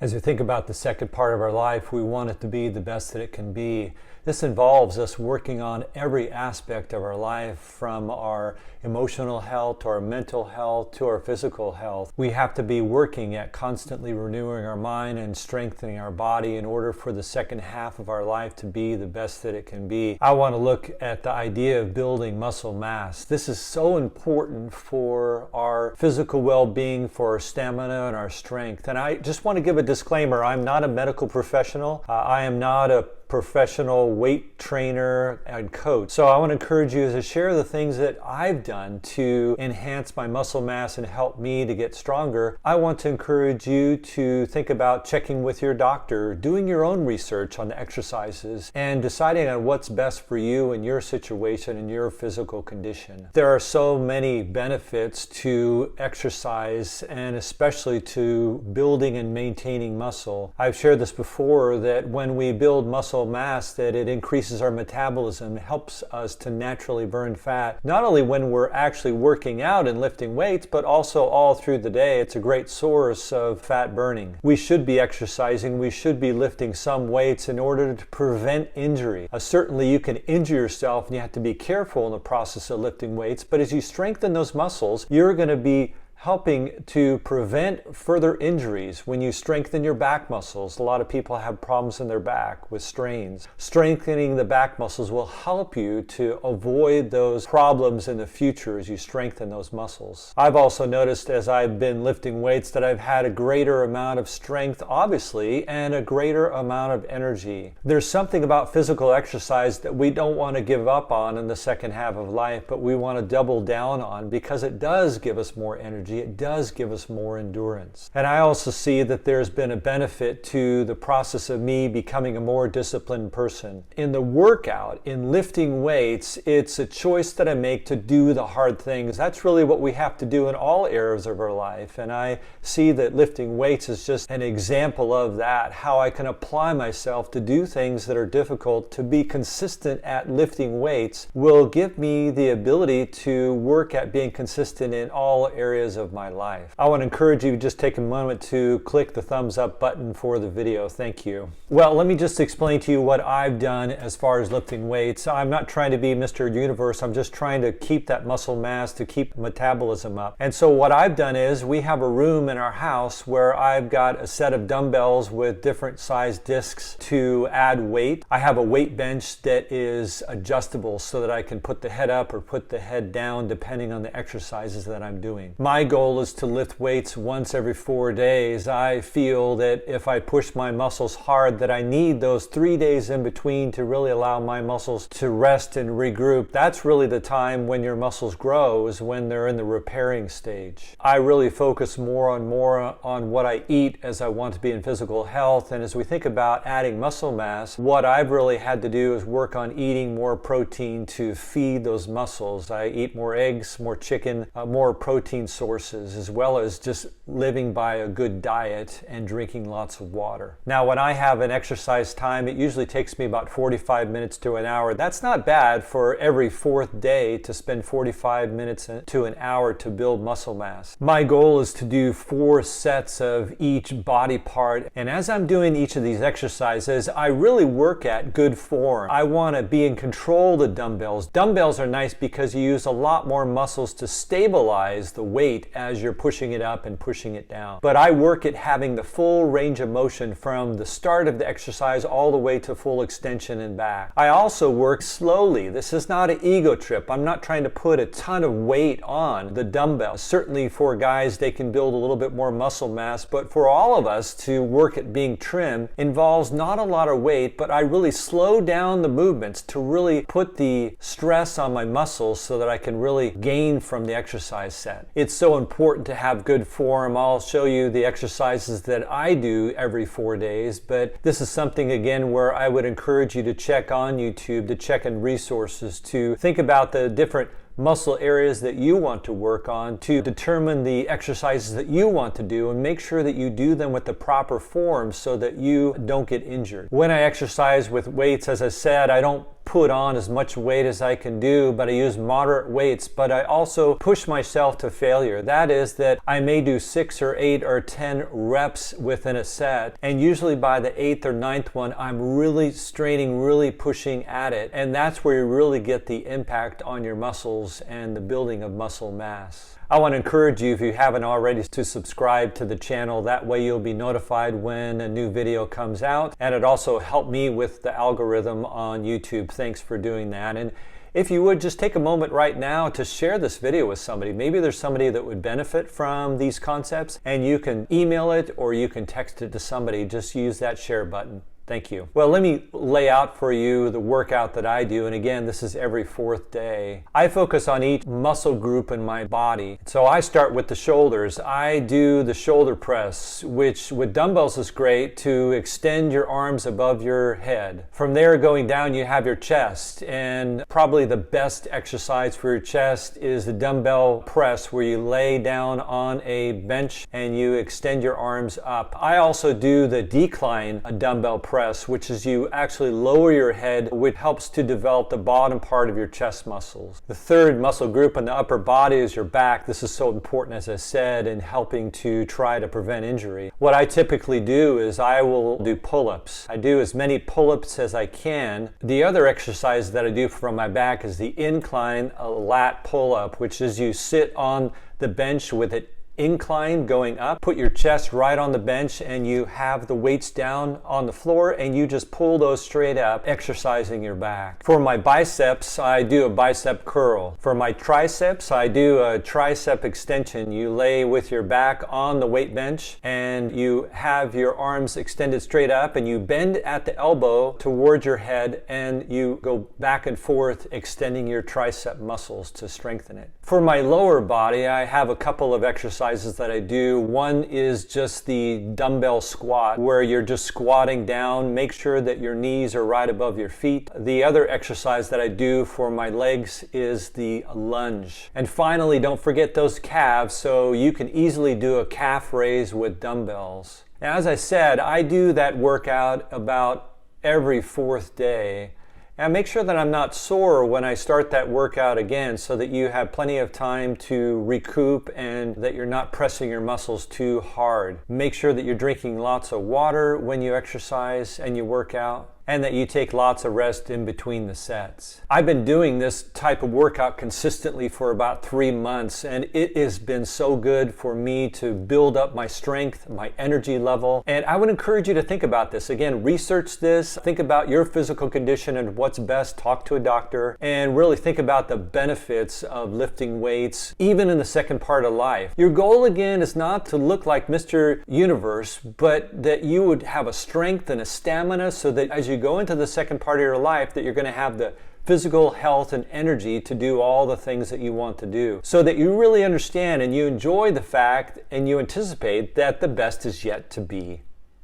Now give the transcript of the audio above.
As we think about the second part of our life, we want it to be the best that it can be. This involves us working on every aspect of our life, from our emotional health to our mental health to our physical health. We have to be working at constantly renewing our mind and strengthening our body in order for the second half of our life to be the best that it can be. I want to look at the idea of building muscle mass. This is so important for our physical well-being, for our stamina and our strength. And I just want to give a disclaimer. I'm not a medical professional. I am not a professional weight trainer and coach. So I want to encourage you to share the things that I've done to enhance my muscle mass and help me to get stronger. I want to encourage you to think about checking with your doctor, doing your own research on the exercises, and deciding on what's best for you and your situation and your physical condition. There are so many benefits to exercise, and especially to building and maintaining muscle. I've shared this before, that when we build muscle mass, that it increases our metabolism, helps us to naturally burn fat, not only when we're actually working out and lifting weights, but also all through the day. It's a great source of fat burning. We should be exercising, we should be lifting some weights in order to prevent injury. Certainly you can injure yourself and you have to be careful in the process of lifting weights, but as you strengthen those muscles, you're going to be helping to prevent further injuries. When you strengthen your back muscles, a lot of people have problems in their back with strains. Strengthening the back muscles will help you to avoid those problems in the future as you strengthen those muscles. I've also noticed as I've been lifting weights that I've had a greater amount of strength, obviously, and a greater amount of energy. There's something about physical exercise that we don't want to give up on in the second half of life, but we want to double down on, because it does give us more energy. It does give us more endurance. And I also see that there's been a benefit to the process of me becoming a more disciplined person. In the workout, in lifting weights, it's a choice that I make to do the hard things. That's really what we have to do in all areas of our life. And I see that lifting weights is just an example of that, how I can apply myself to do things that are difficult. To be consistent at lifting weights will give me the ability to work at being consistent in all areas of my life. I want to encourage you to just take a moment to click the thumbs up button for the video. Thank you. Well, let me just explain to you what I've done as far as lifting weights. I'm not trying to be Mr. Universe. I'm just trying to keep that muscle mass, to keep metabolism up. And so what I've done is, we have a room in our house where I've got a set of dumbbells with different size discs to add weight. I have a weight bench that is adjustable so that I can put the head up or put the head down depending on the exercises that I'm doing. My goal is to lift weights once every 4 days. I feel that if I push my muscles hard, that I need those 3 days in between to really allow my muscles to rest and regroup. That's really the time when your muscles grow, is when they're in the repairing stage. I really focus more on what I eat as I want to be in physical health. And as we think about adding muscle mass, what I've really had to do is work on eating more protein to feed those muscles. I eat more eggs, more chicken, more protein sources, as well as just living by a good diet and drinking lots of water. Now, when I have an exercise time, it usually takes me about 45 minutes to an hour. That's not bad for every fourth day to spend 45 minutes to an hour to build muscle mass. My goal is to do 4 sets of each body part. And as I'm doing each of these exercises, I really work at good form. I want to be in control of the dumbbells. Dumbbells are nice because you use a lot more muscles to stabilize the weight as you're pushing it up and pushing it down. But I work at having the full range of motion from the start of the exercise all the way to full extension and back. I also work slowly. This is not an ego trip. I'm not trying to put a ton of weight on the dumbbells. Certainly for guys, they can build a little bit more muscle mass, but for all of us to work at being trim involves not a lot of weight, but I really slow down the movements to really put the stress on my muscles so that I can really gain from the exercise set. It's so important to have good form. I'll show you the exercises that I do every 4 days, but this is something, again, where I would encourage you to check on YouTube, to check in resources, to think about the different muscle areas that you want to work on, to determine the exercises that you want to do, and make sure that you do them with the proper form so that you don't get injured. When I exercise with weights, as I said, I don't put on as much weight as I can do, but I use moderate weights, but I also push myself to failure. That is that I may do 6 or 8 or 10 reps within a set, and usually by the 8th or 9th one, I'm really straining, really pushing at it, and that's where you really get the impact on your muscles and the building of muscle mass. I want to encourage you, if you haven't already, to subscribe to the channel. That way you'll be notified when a new video comes out, and it also helped me with the algorithm on YouTube. Thanks for doing that. And if you would, just take a moment right now to share this video with somebody. Maybe there's somebody that would benefit from these concepts, and you can email it or you can text it to somebody. Just use that share button. Thank you. Well, let me lay out for you the workout that I do. And again, this is every 4th day. I focus on each muscle group in my body. So I start with the shoulders. I do the shoulder press, which with dumbbells is great to extend your arms above your head. From there, going down, you have your chest. And probably the best exercise for your chest is the dumbbell press, where you lay down on a bench and you extend your arms up. I also do the decline dumbbell press, which is you actually lower your head, which helps to develop the bottom part of your chest muscles. The third muscle group in the upper body is your back. This is so important, as I said, in helping to try to prevent injury. What I typically do is I will do pull-ups. I do as many pull-ups as I can. The other exercise that I do for my back is the incline lat pull-up, which is you sit on the bench with it incline going up, put your chest right on the bench, and you have the weights down on the floor, and you just pull those straight up, exercising your back. For my biceps, I do a bicep curl. For my triceps, I do a tricep extension. You lay with your back on the weight bench, and you have your arms extended straight up, and you bend at the elbow towards your head, and you go back and forth, extending your tricep muscles to strengthen it. For my lower body, I have a couple of exercises that I do. One is just the dumbbell squat, where you're just squatting down. Make sure that your knees are right above your feet. The other exercise that I do for my legs is the lunge. And finally, don't forget those calves, so you can easily do a calf raise with dumbbells. Now, as I said, I do that workout about every 4th day. And make sure that I'm not sore when I start that workout again, so that you have plenty of time to recoup and that you're not pressing your muscles too hard. Make sure that you're drinking lots of water when you exercise and you work out, and that you take lots of rest in between the sets. I've been doing this type of workout consistently for about 3 months, and it has been so good for me to build up my strength, my energy level. And I would encourage you to think about this. Again, research this, think about your physical condition and what's best, talk to a doctor, and really think about the benefits of lifting weights, even in the second part of life. Your goal, again, is not to look like Mr. Universe, but that you would have a strength and a stamina, so that as you go into the second part of your life, that you're going to have the physical health and energy to do all the things that you want to do, so that you really understand and you enjoy the fact and you anticipate that the best is yet to be.